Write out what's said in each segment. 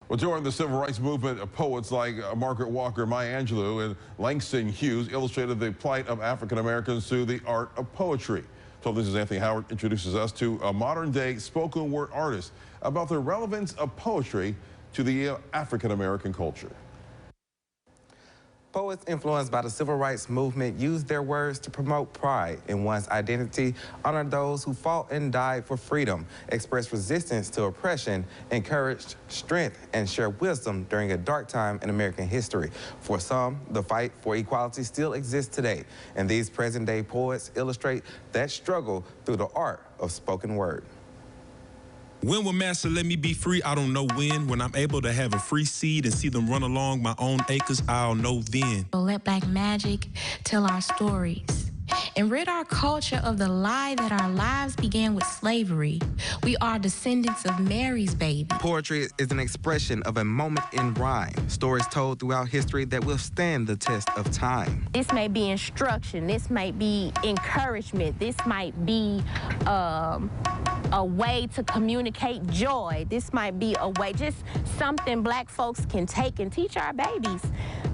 Well, during the civil rights movement, poets like Margaret Walker, Maya Angelou, and Langston Hughes illustrated the plight of African Americans through the art of poetry. So this is Anthony Howard introduces us to a modern-day spoken word artist about the relevance of poetry to the African American culture. Poets influenced by the civil rights movement used their words to promote pride in one's identity, honor those who fought and died for freedom, expressed resistance to oppression, encouraged strength, and shared wisdom during a dark time in American history. For some, the fight for equality still exists today, and these present-day poets illustrate that struggle through the art of spoken word. When will Master let me be free? I don't know when. When I'm able to have a free seed and see them run along my own acres, I'll know then. Let black magic tell our stories and rid our culture of the lie that our lives began with slavery. We are descendants of Mary's baby. Poetry is an expression of a moment in rhyme, stories told throughout history that will stand the test of time. This may be instruction, this might be encouragement, this might be a way to communicate joy. This might be a way, just something black folks can take and teach our babies.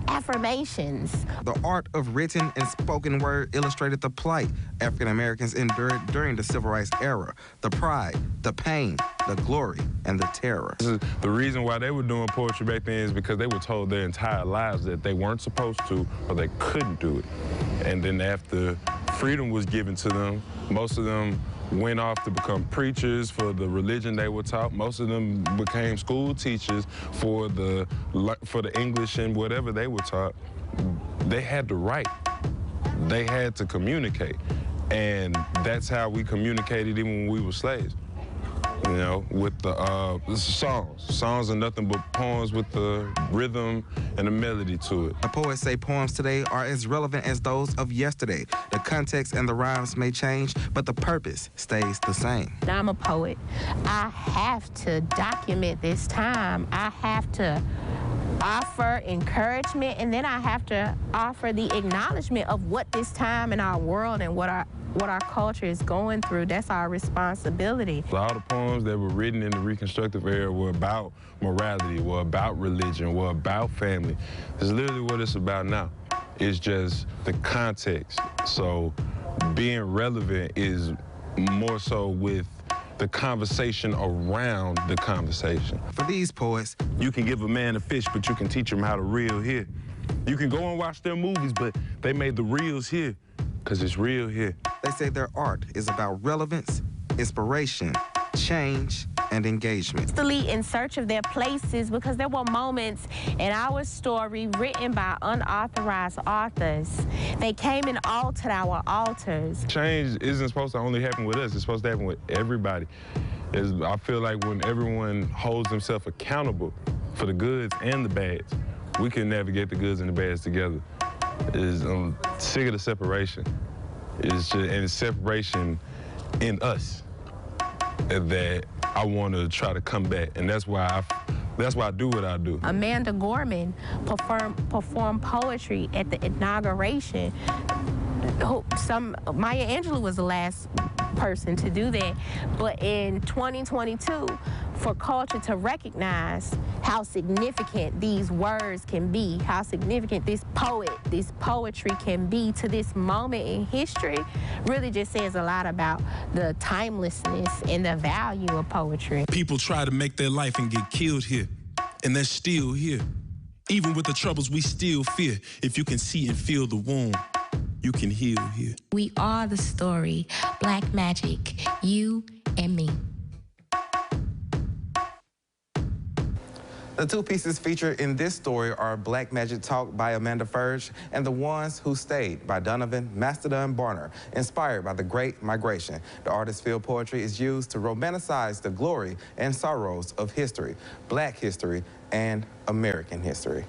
Affirmations. The art of written and spoken word illustrated the plight African Americans endured during the civil rights era, the pride, the pain, the glory, and the terror. The reason why they were doing poetry back then is because they were told their entire lives that they weren't supposed to or they couldn't do it. And then after freedom was given to them, most of them went off to become preachers for the religion they were taught. Most of them became school teachers for the English and whatever they were taught. They had to write. They had to communicate. And that's how we communicated even when we were slaves. You know, with the songs. Songs are nothing but poems with the rhythm and the melody to it. The poets say poems today are as relevant as those of yesterday. The context and the rhymes may change, but the purpose stays the same. I'm a poet. I have to document this time. I have to offer encouragement, and then I have to offer the acknowledgement of what this time in our world and what our culture is going through. That's our responsibility. All the poems that were written in the Reconstructive era were about morality, were about religion, were about family. It's literally what it's about now. It's just the context. So being relevant is more so with the conversation around the conversation. For these poets, you can give a man a fish, but you can teach him how to reel here. You can go and watch their movies, but they made the reels here because it's real here. They say their art is about relevance, inspiration, change, and engagement. Constantly in search of their places, because there were moments in our story written by unauthorized authors. They came and altered our altars. Change isn't supposed to only happen with us. It's supposed to happen with everybody. I feel like when everyone holds themselves accountable for the goods and the bads, we can navigate the goods and the bads together. I'm sick of the separation. It's separation in us that I want to try to combat, and that's why I do what I do. Amanda Gorman performed poetry at the inauguration. Maya Angelou was the last person to do that, but in 2022, for culture to recognize how significant these words can be, how significant this poetry can be to this moment in history, really just says a lot about the timelessness and the value of poetry. People try to make their life and get killed here, and they're still here. Even with the troubles we still fear, if you can see and feel the wound, you can heal here. We are the story, black magic, you and me. The two pieces featured in this story are Black Magic Talk by Amanda Ferge and The Ones Who Stayed by Donovan Mastodon Barner, inspired by the Great Migration. The artist-filled poetry is used to romanticize the glory and sorrows of history, black history, and American history.